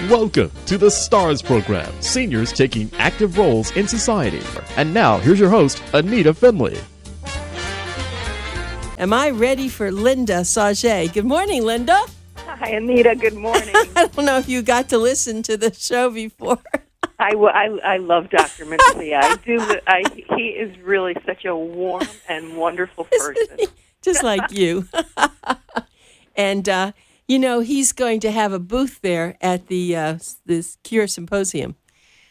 Welcome to the STARS program, seniors taking active roles in society. And now, here's your host, ANITA FINLEY. Am I ready for Linda Sauget? Good morning, Linda. Hi, Anita. Good morning. I don't know if you got to listen to the show before. I love Dr. Mencia. I do. He is really such a warm and wonderful person. Just like you. And, he's going to have a booth there at the this Cure Symposium.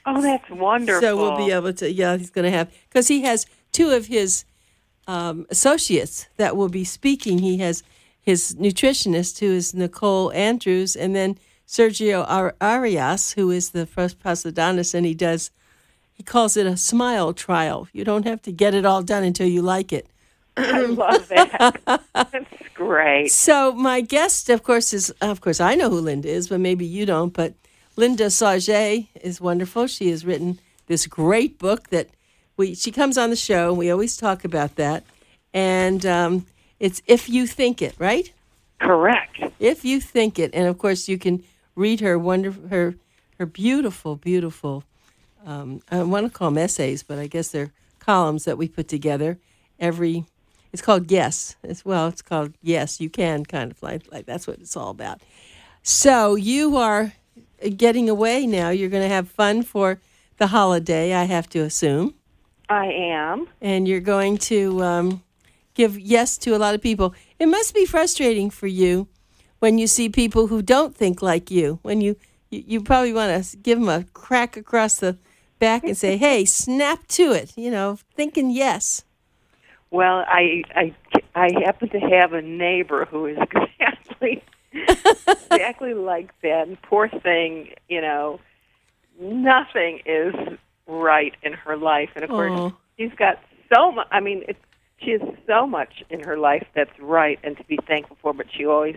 Oh, that's wonderful. So we'll be able to, he's going to have, because he has two of his associates that will be speaking. He has his nutritionist, who is Nicole Andrews, and then Sergio Arias, who is the first prosthodontist, and he calls it a smile trial. You don't have to get it all done until you like it. I love that. That's great. So my guest, of course, I know who Linda is, but maybe you don't. But Linda Sauget is wonderful. She has written this great book that she comes on the show, and we always talk about that. And it's If You Think It, right? Correct. If You Think It. And, of course, you can read her beautiful, beautiful, I want to call them essays, but I guess they're columns that we put together it's called Yes. It's called Yes, You Can, kind of like that's what it's all about. So you are getting away now. You're going to have fun for the holiday, I have to assume. I am. And you're going to give yes to a lot of people. It must be frustrating for you when you see people who don't think like you. When you probably want to give them a crack across the back and say, hey, snap to it, thinking yes. Well, I happen to have a neighbor who is exactly like that. And poor thing, nothing is right in her life. And, of course, she's got so much. I mean, she has so much in her life that's right and to be thankful for, but she always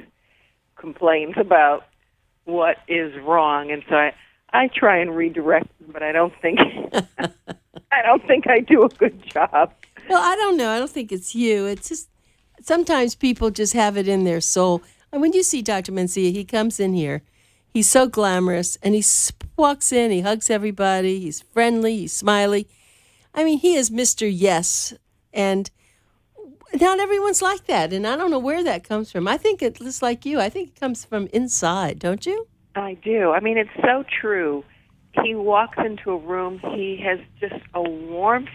complains about what is wrong. And so I try and redirect them, but I don't think I do a good job. Well, I don't know. I don't think it's you. It's just sometimes people just have it in their soul. And when you see Dr. Mencia, he comes in here. He's so glamorous, and he walks in, he hugs everybody, he's friendly, he's smiley. I mean, he is Mr. Yes, and not everyone's like that, and I don't know where that comes from. I think it's just like you. I think it comes from inside, don't you? I do. I mean, it's so true. He walks into a room, he has just a warmth,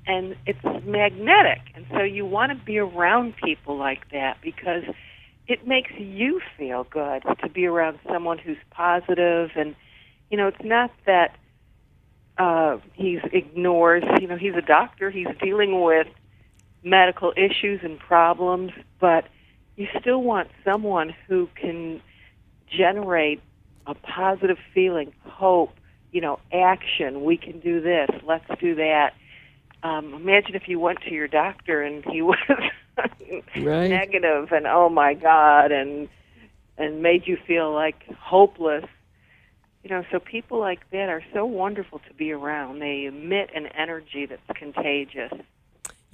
and it's magnetic, and so you want to be around people like that because it makes you feel good to be around someone who's positive, and it's not that he ignores. He's a doctor. He's dealing with medical issues and problems, but you still want someone who can generate a positive feeling, hope, action. We can do this. Let's do that. Imagine if you went to your doctor and he was right. negative and oh my God, and made you feel like hopeless. So people like that are so wonderful to be around. They emit an energy that's contagious.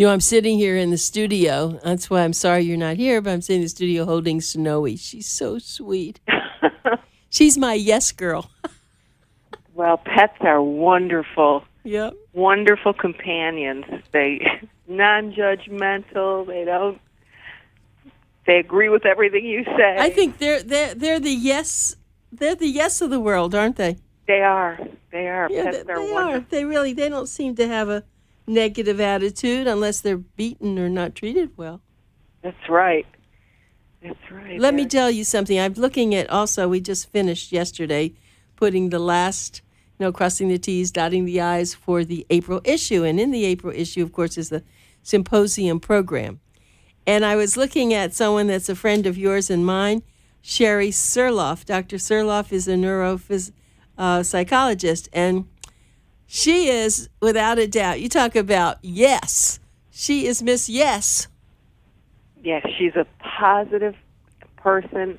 I'm sitting here in the studio. That's why I'm sorry you're not here, but I'm sitting in the studio holding Snowy. She's so sweet. She's my yes girl. Well, pets are wonderful. Yep. Wonderful companions. They non-judgmental. They agree with everything you say. I think they're the yes. They're the yes of the world, aren't they? They are. Yeah, Pets are wonderful. They don't seem to have a negative attitude unless they're beaten or not treated well. That's right. Let me tell you something. I'm looking at also, we just finished yesterday putting the last, crossing the T's, dotting the I's for the April issue. And in the April issue, of course, is the symposium program. And I was looking at someone that's a friend of yours and mine, Sherry Surloff. Dr. Surloff is a neuropsychologist, and she is, without a doubt, you talk about yes. She is Miss Yes. Yes, she's a positive person,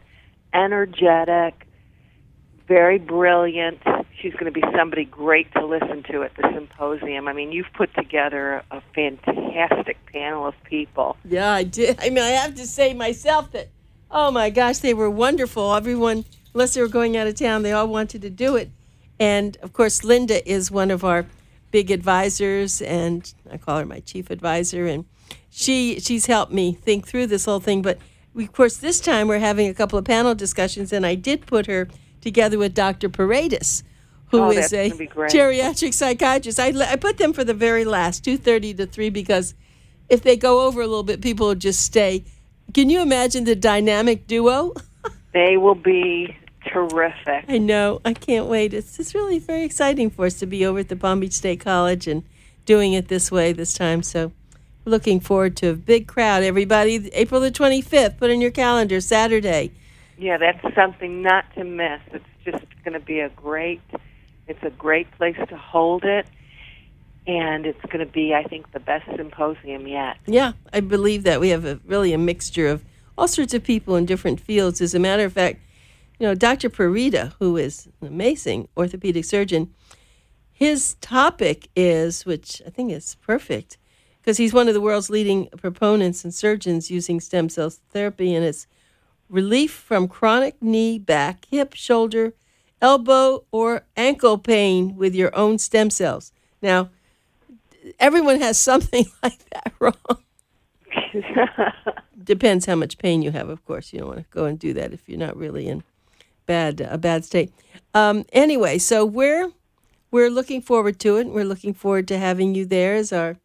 energetic, very brilliant. She's going to be somebody great to listen to at the symposium. I mean, you've put together a fantastic panel of people. Yeah, I did. I mean, I have to say myself that, oh my gosh, they were wonderful. Everyone unless they were going out of town, they all wanted to do it. And, of course, Linda is one of our big advisors, and I call her my chief advisor, and she's helped me think through this whole thing. But, of course, this time we're having a couple of panel discussions, and I did put her together with Dr. Paredes, who is a geriatric psychiatrist. I put them for the very last, 2:30 to 3, because if they go over a little bit, people will just stay. Can you imagine the dynamic duo? They will be terrific. I know. I can't wait. It's really very exciting for us to be over at the Palm Beach State College and doing it this way this time. So looking forward to a big crowd. Everybody, April the 25th, put in your calendar, Saturday. Yeah, that's something not to miss. It's just going to be a great place to hold it. And it's going to be, I think, the best symposium yet. Yeah, I believe that. We have really a mixture of all sorts of people in different fields. As a matter of fact, Dr. Parida, who is an amazing orthopedic surgeon, his topic is, which I think is perfect, because he's one of the world's leading proponents and surgeons using stem cell therapy, and it's relief from chronic knee, back, hip, shoulder, elbow, or ankle pain with your own stem cells. Now, everyone has something like that wrong. Depends how much pain you have, of course. You don't want to go and do that if you're not really in a bad state. Anyway, so we're looking forward to it. We're looking forward to having you there as our,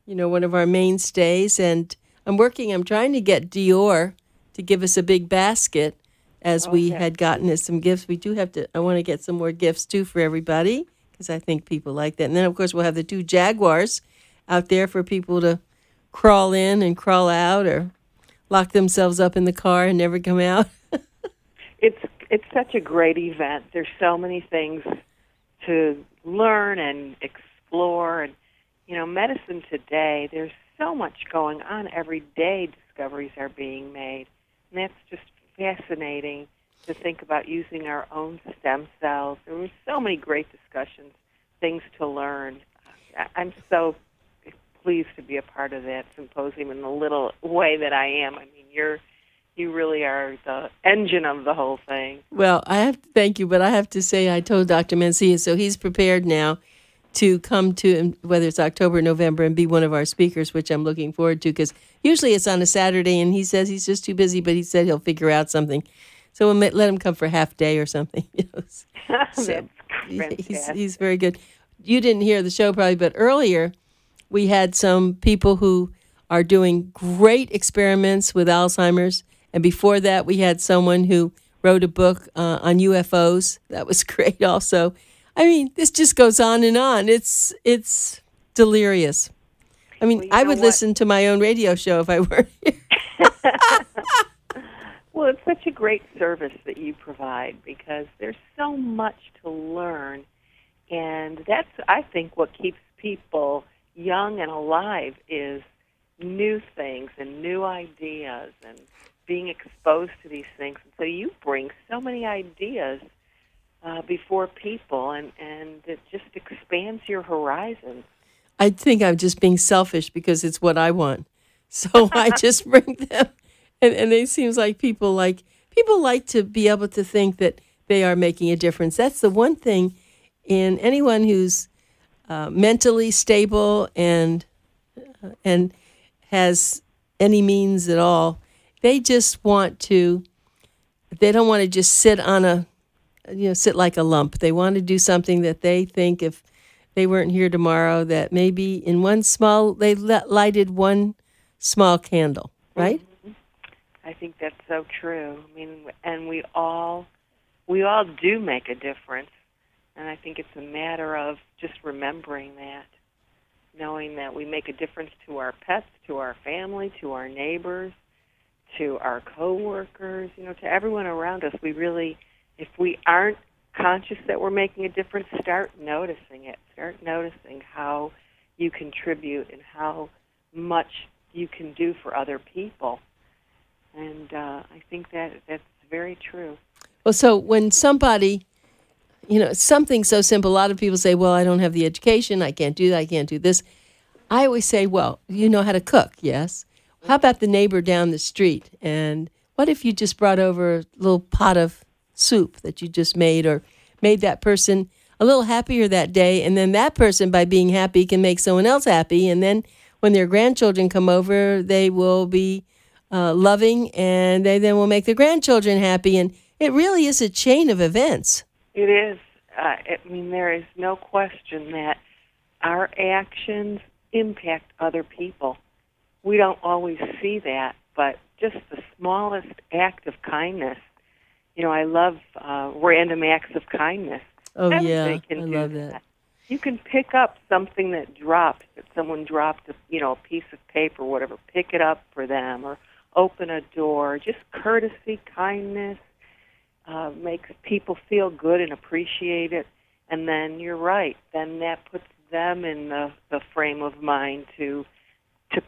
one of our mainstays. And I'm trying to get Dior to give us a big basket as we had gotten us some gifts. I want to get some more gifts too for everybody, because I think people like that. And then, of course, we'll have the 2 Jaguars out there for people to crawl in and crawl out, or lock themselves up in the car and never come out. It's such a great event. There's so many things to learn and explore. And, medicine today, there's so much going on. Every day discoveries are being made. And that's just fascinating to think about using our own stem cells. There were so many great discussions, things to learn. I'm so pleased to be a part of that symposium in the little way that I am. I mean, you really are the engine of the whole thing. Well, I have to thank you, but I have to say I told Dr. Mencia, so he's prepared now to come to, whether it's October or November, and be one of our speakers, which I'm looking forward to, because usually it's on a Saturday, and he says he's just too busy, but he said he'll figure out something. So we'll let him come for half day or something. So he's very good. You didn't hear the show probably, but earlier we had some people who are doing great experiments with Alzheimer's. And before that, we had someone who wrote a book on UFOs. That was great also. I mean, this just goes on and on. It's delirious. I mean, I would listen to my own radio show if I weren't here. Well, it's such a great service that you provide, because there's so much to learn. And that's, I think, what keeps people young and alive is new things and new ideas and being exposed to these things. And so you bring so many ideas before people, and it just expands your horizons. I think I'm just being selfish because it's what I want. So I just bring them. And it seems like people like to be able to think that they are making a difference. That's the one thing in anyone who's mentally stable and has any means at all. They just want to. They don't want to just sit like a lump. They want to do something that they think, if they weren't here tomorrow, that maybe they lighted one small candle, right? Mm-hmm. I think that's so true. I mean, and we all do make a difference, and I think it's a matter of just remembering that, knowing that we make a difference to our pets, to our family, to our neighbors, to our coworkers, to everyone around us. We really, if we aren't conscious that we're making a difference, start noticing it. Start noticing how you contribute and how much you can do for other people. And I think that's very true. Well, so when somebody, something so simple, a lot of people say, well, I don't have the education, I can't do that, I can't do this. I always say, well, you know how to cook, yes? How about the neighbor down the street? And what if you just brought over a little pot of soup that you just made, or made that person a little happier that day. And then that person, by being happy, can make someone else happy. And then when their grandchildren come over, they will be loving, and they then will make their grandchildren happy. And it really is a chain of events. It is. There is no question that our actions impact other people. We don't always see that, but just the smallest act of kindness. I love random acts of kindness. Oh, Everybody yeah, can I do love that. You can pick up something that someone dropped, a piece of paper, whatever. Pick it up for them, or open a door. Just courtesy, kindness makes people feel good and appreciate it. And then you're right. Then that puts them in the frame of mind to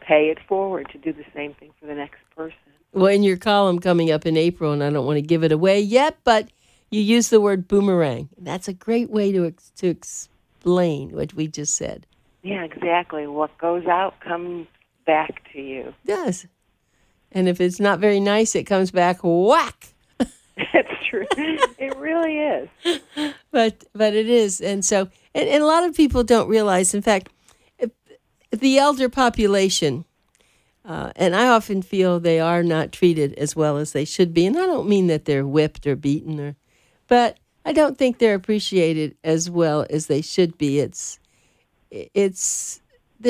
pay it forward, to do the same thing for the next person. Well, in your column coming up in April, and I don't want to give it away yet, but you use the word boomerang. That's a great way to explain what we just said. Yeah, exactly. What goes out comes back to you. It does. And if it's not very nice, it comes back whack. That's true. It really is. But it is. And so, and a lot of people don't realize, in fact, the elder population, and I often feel they are not treated as well as they should be. And I don't mean that they're whipped or beaten, but I don't think they're appreciated as well as they should be. There's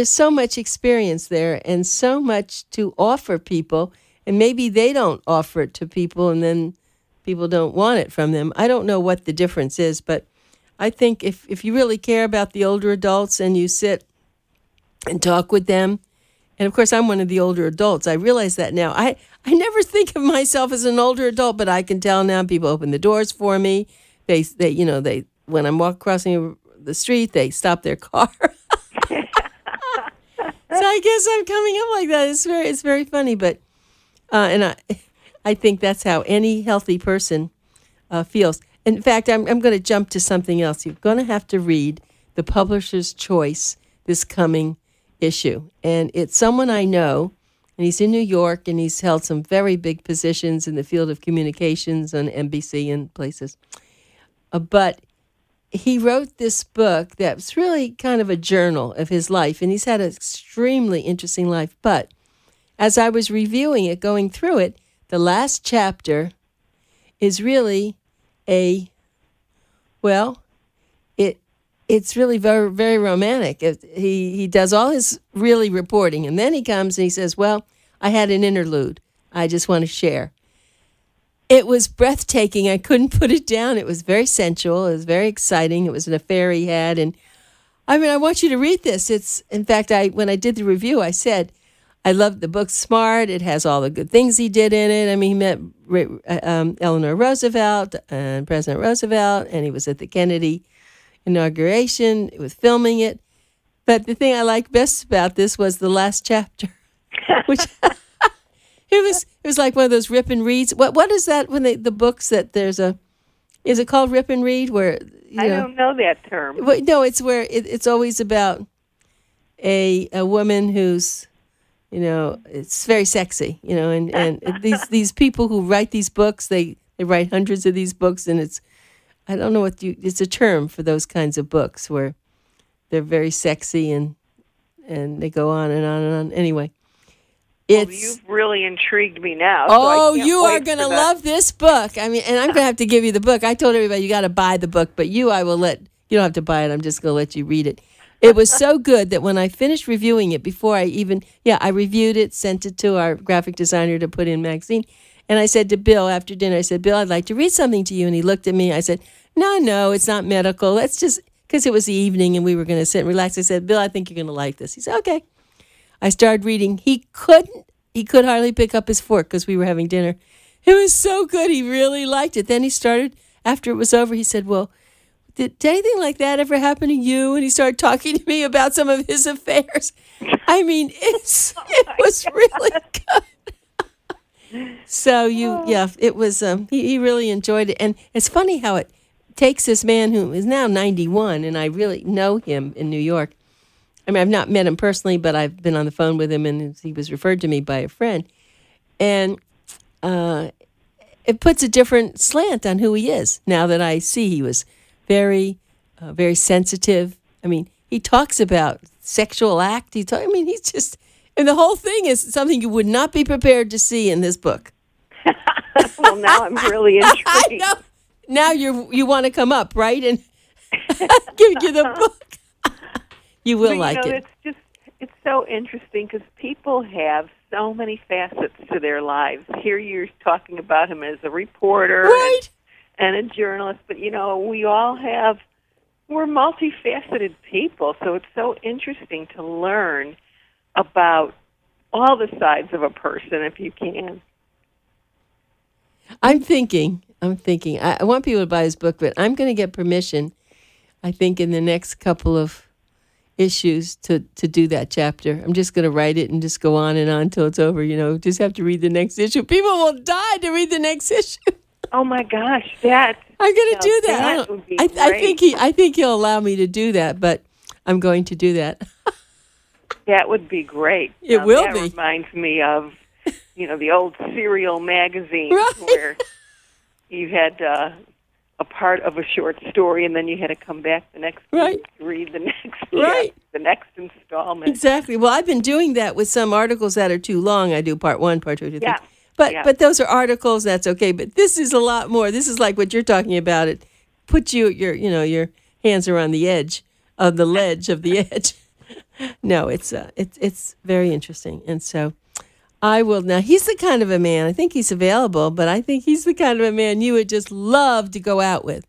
so much experience there and so much to offer people, and maybe they don't offer it to people, and then people don't want it from them. I don't know what the difference is, but I think if you really care about the older adults and you sit and talk with them, and of course I'm one of the older adults, I realize that now. I never think of myself as an older adult, but I can tell now. People open the doors for me. They when I'm crossing the street, they stop their car. So I guess I'm coming up like that. It's very funny, but and I think that's how any healthy person feels. In fact, I'm going to jump to something else. You're going to have to read The Publisher's Choice this coming issue, and it's someone I know, and he's in New York, and he's held some very big positions in the field of communications on NBC and places. But he wrote this book that's really kind of a journal of his life, and he's had an extremely interesting life. But as I was reviewing it, going through it, the last chapter is really it's really very, very romantic. He does all his really reporting, and then he comes and he says, well, I had an interlude I just want to share. It was breathtaking. I couldn't put it down. It was very sensual. It was very exciting. It was an affair he had. And I want you to read this. In fact, when I did the review, I said, I love the book. Smart. It has all the good things he did in it. He met Eleanor Roosevelt and President Roosevelt, and he was at the Kennedy inauguration. It was filming it. But the thing I liked best about this was the last chapter, which it was like one of those rip and reads. What is that when the books that there's is it called rip and read where I don't know that term. No, it's where it's always about a woman who's it's very sexy, and these people who write these books, they write hundreds of these books, and I don't know it's a term for those kinds of books where they're very sexy and they go on and on and on. Anyway, you've really intrigued me now. You are going to love this book. And I'm going to have to give you the book. I told everybody you got to buy the book, but you don't have to buy it. I'm just going to let you read it. It was so good that when I finished reviewing it, before I reviewed it, sent it to our graphic designer to put in magazine. And I said to Bill after dinner, I said, Bill, I'd like to read something to you. And he looked at me. I said, no, it's not medical. Let's just, because it was the evening and we were going to sit and relax. I said, Bill, I think you're going to like this. He said, okay. I started reading. He could hardly pick up his fork because we were having dinner. It was so good. He really liked it. Then he started, after it was over, he said, well, did anything like that ever happen to you? And he started talking to me about some of his affairs. It was really good. So it was, he really enjoyed it. And it's funny how it takes this man who is now 91, and I really know him in New York. I've not met him personally, but I've been on the phone with him, and he was referred to me by a friend. And it puts a different slant on who he is. Now that I see he was very, very sensitive. I mean, he talks about sexual act. He's just, and the whole thing is something you would not be prepared to see in this book. Well, now I'm really intrigued. I know. Now you want to come up, right? And give you the book. You will like it. It's so interesting because people have so many facets to their lives. Here you're talking about him as a reporter, right, and a journalist, but we're multifaceted people, so it's so interesting to learn about all the sides of a person if you can. I'm thinking, I want people to buy his book, but I'm going to get permission, I think, in the next couple of issues to do that chapter. I'm just going to write it and just go on and on until it's over. Just have to read the next issue. People will die to read the next issue. Oh my gosh, I'm going to do that. That would be great. I think he'll allow me to do that, but I'm going to do that. That would be great. It will be. That reminds me of, the old serial magazine, right, where you had a part of a short story, and then you had to come back the next week to read the next installment. Exactly. Well, I've been doing that with some articles that are too long. I do part 1, part 2, part 3. Yeah. But those are articles. That's okay. But this is a lot more. This is like what you're talking about. It puts your hands are on the edge of the ledge of the edge. No, it's very interesting. And so I will now. He's the kind of a man. I think he's available, but I think he's the kind of a man you would just love to go out with.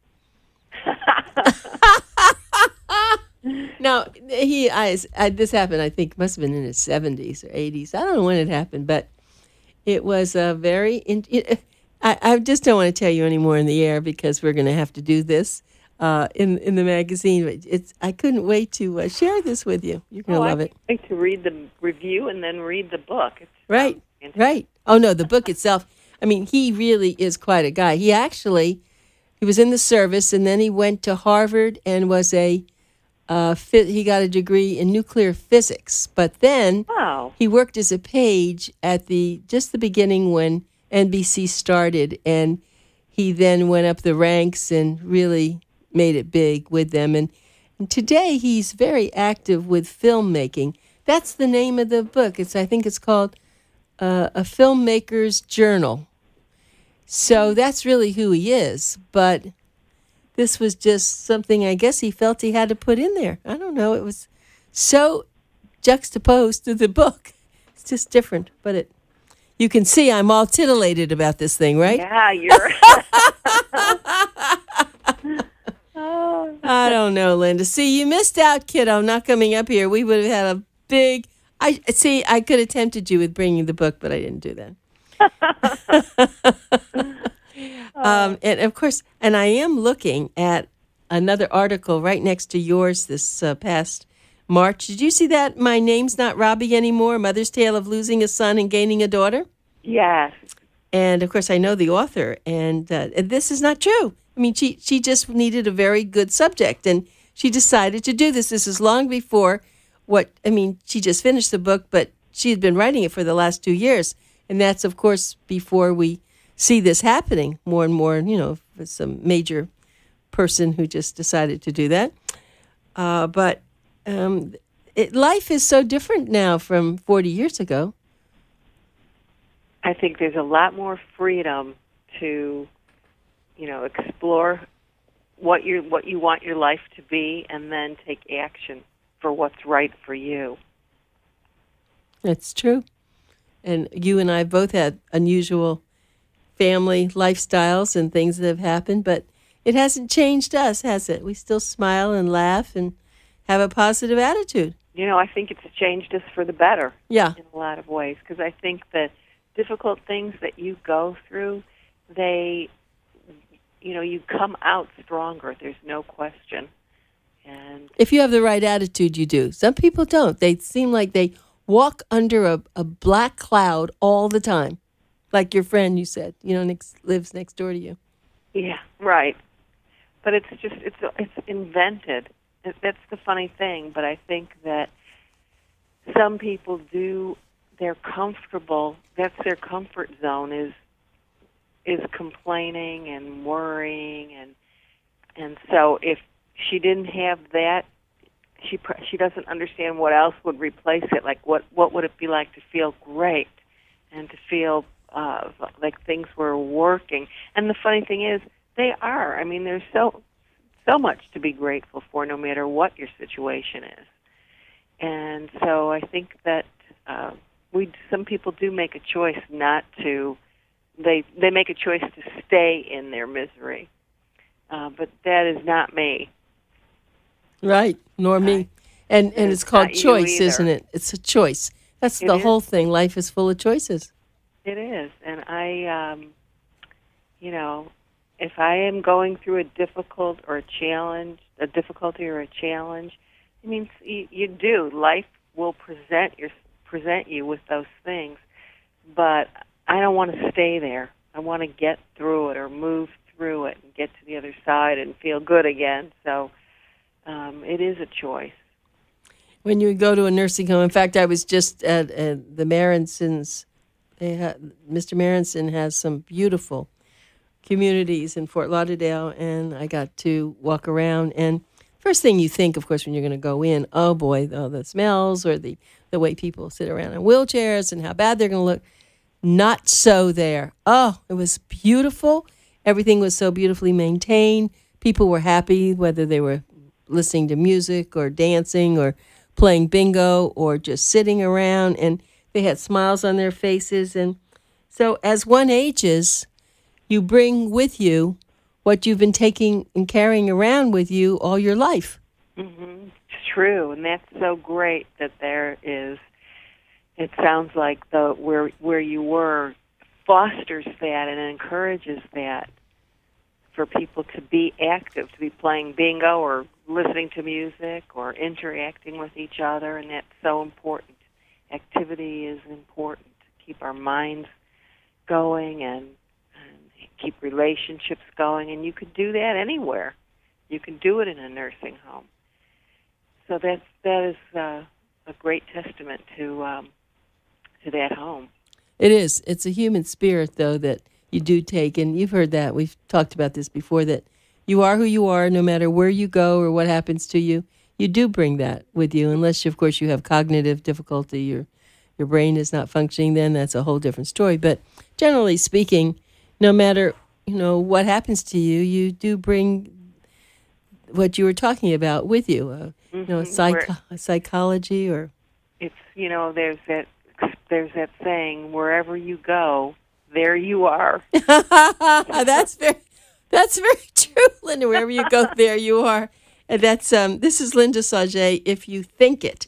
Now this happened. I think must have been in his 70s or 80s. I don't know when it happened, but. It was a very. I just don't want to tell you anymore in the air because we're going to have to do this in the magazine. I couldn't wait to share this with you. You're going to love it. I can't wait to read the review and then read the book. Right. Oh no, the book itself. I mean, he really is quite a guy. He was in the service and then he went to Harvard and was he got a degree in nuclear physics, but then he worked as a page at the beginning when NBC started, and he then went up the ranks and really made it big with them. And today he's very active with filmmaking. That's the name of the book. I think it's called A Filmmaker's Journal. So that's really who he is, but this was just something I guess he felt he had to put in there. I don't know. It was so juxtaposed to the book. It's just different. But you can see I'm all titillated about this thing, right? Yeah, you're... I don't know, Linda. See, you missed out, kiddo, not coming up here. We would have had a big... I could have tempted you with bringing the book, but I didn't do that. And of course, and I am looking at another article right next to yours this past March. Did you see that? My Name's Not Robbie Anymore, Mother's Tale of Losing a Son and Gaining a Daughter? Yes. And of course, I know the author, and this is not true. I mean, she just needed a very good subject, and she decided to do this. This is long before she just finished the book, but she had been writing it for the last 2 years. And that's, of course, before we see this happening more and more, with some major person who just decided to do that. But life is so different now from 40 years ago. I think there's a lot more freedom to, explore what you want your life to be and then take action for what's right for you. That's true. And you and I both had unusual family lifestyles and things that have happened, but it hasn't changed us, has it? We still smile and laugh and have a positive attitude. I think it's changed us for the better. Yeah. In a lot of ways, because I think that difficult things that you go through, you come out stronger. There's no question. And if you have the right attitude, you do. Some people don't. They seem like they walk under a black cloud all the time, like your friend you said, lives next door to you. Yeah, right. But it's invented. That's the funny thing. But I think that some people they're comfortable. That's their comfort zone, is is complaining and worrying, and so if she didn't have that, she doesn't understand what else would replace it. Like what would it be like to feel great and to feel like things were working? And the funny thing is, they are. I mean, there's so much to be grateful for, no matter what your situation is. And so I think that some people do make a choice not to. They make a choice to stay in their misery, but that is not me. Right, nor me. And it's called choice, isn't it? It's a choice. That's the whole thing. Life is full of choices. It is. And I, if I am going through a difficulty or a challenge, I mean, you do. Life will present you with those things, but I don't want to stay there. I want to get through it or move through it and get to the other side and feel good again. So it is a choice. When you go to a nursing home, in fact, I was just at the Marensons. Mr. Marenson has some beautiful communities in Fort Lauderdale, and I got to walk around. And first thing you think, of course, when you're going to go in, oh boy, the smells or the way people sit around in wheelchairs and how bad they're going to look. Not so there. Oh, it was beautiful. Everything was so beautifully maintained. People were happy, whether they were listening to music or dancing or playing bingo or just sitting around, and they had smiles on their faces. And so as one ages, you bring with you what you've been taking and carrying around with you all your life. Mm-hmm. It's true, and that's so great that there is. It sounds like where you were fosters that and encourages that for people to be active, to be playing bingo or listening to music or interacting with each other, and that's so important. Activity is important to keep our minds going and keep relationships going, and you could do that anywhere. You can do it in a nursing home. So that is a great testament to that home. It is. It's a human spirit, though, that you do take, and you've heard that. We've talked about this before, that you are who you are no matter where you go or what happens to you. You do bring that with you, unless, of course, you have cognitive difficulty, your brain is not functioning, then that's a whole different story. But generally speaking, no matter, what happens to you, you do bring what you were talking about with you, psychology or... It's, there's that saying, wherever you go, there you are. That's very true, Linda. Wherever you go, there you are. And that's this is Linda Sauget, If You Think It.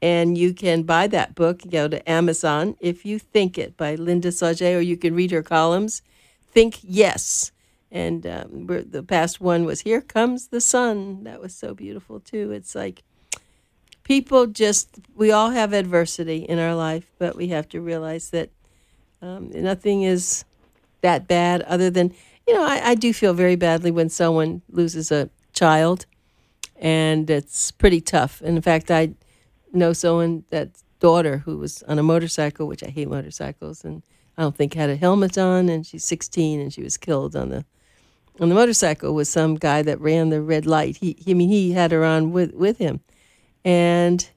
And you can buy that book, go to Amazon, If You Think It, by Linda Sauget, or you can read her columns, Think Yes. And the past one was Here Comes the Sun. That was so beautiful, too. It's like we all have adversity in our life, but we have to realize that nothing is that bad other than, I do feel very badly when someone loses a child, and it's pretty tough. And in fact, I know someone, that daughter who was on a motorcycle, which I hate motorcycles, and I don't think had a helmet on, and she's 16, and she was killed on the motorcycle with some guy that ran the red light. He had her on with him. And,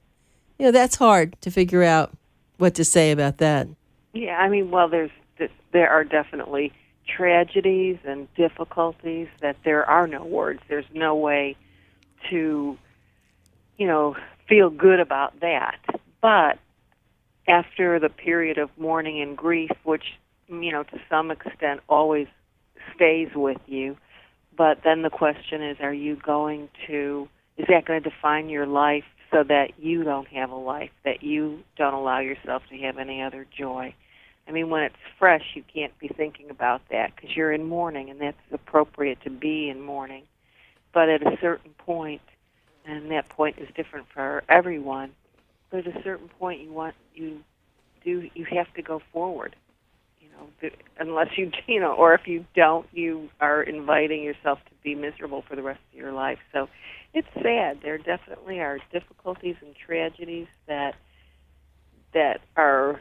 that's hard to figure out what to say about that. Yeah, I mean, well, there are definitely tragedies and difficulties that there are no words. There's no way to, feel good about that. But after the period of mourning and grief, which, to some extent always stays with you, but then the question is, is that going to define your life so that you don't have a life, that you don't allow yourself to have any other joy? I mean, when it's fresh, you can't be thinking about that because you're in mourning, and that's appropriate to be in mourning. But at a certain point, and that point is different for everyone, but at a certain point you have to go forward. Unless or if you don't, you are inviting yourself to be miserable for the rest of your life. So it's sad. There definitely are difficulties and tragedies that are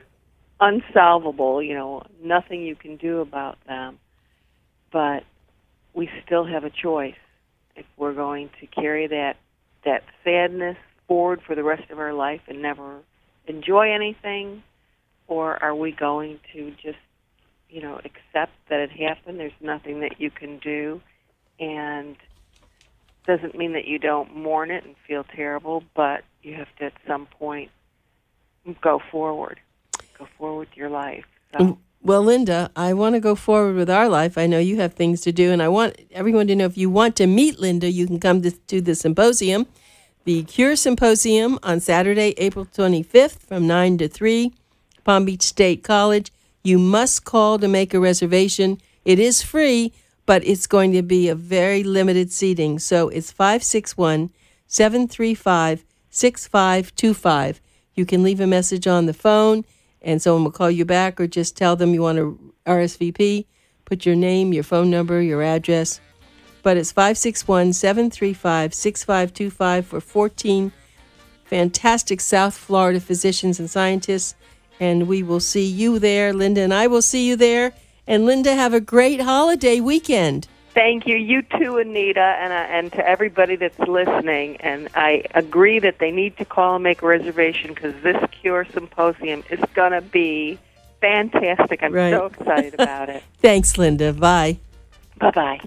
unsolvable, nothing you can do about them. but we still have a choice if we're going to carry that sadness forward for the rest of our life and never enjoy anything, or are we going to just, accept that it happened? There's nothing that you can do, and doesn't mean that you don't mourn it and feel terrible, but you have to at some point go forward with your life. So. Well, Linda, I want to go forward with our life. I know you have things to do, and I want everyone to know if you want to meet Linda, you can come to the symposium, the Cure Symposium on Saturday, April 25th from 9 to 3, Palm Beach State College. You must call to make a reservation. It is free, but it's going to be a very limited seating. So it's 561-735-6525. You can leave a message on the phone, and someone will call you back, or just tell them you want to RSVP. Put your name, your phone number, your address. But it's 561-735-6525 for 14 fantastic South Florida physicians and scientists. And we will see you there. Linda and I will see you there. And Linda, have a great holiday weekend. Thank you. You too, Anita, and to everybody that's listening. And I agree that they need to call and make a reservation, because this Cure Symposium is going to be fantastic. I'm so excited about it. Thanks, Linda. Bye. Bye-bye.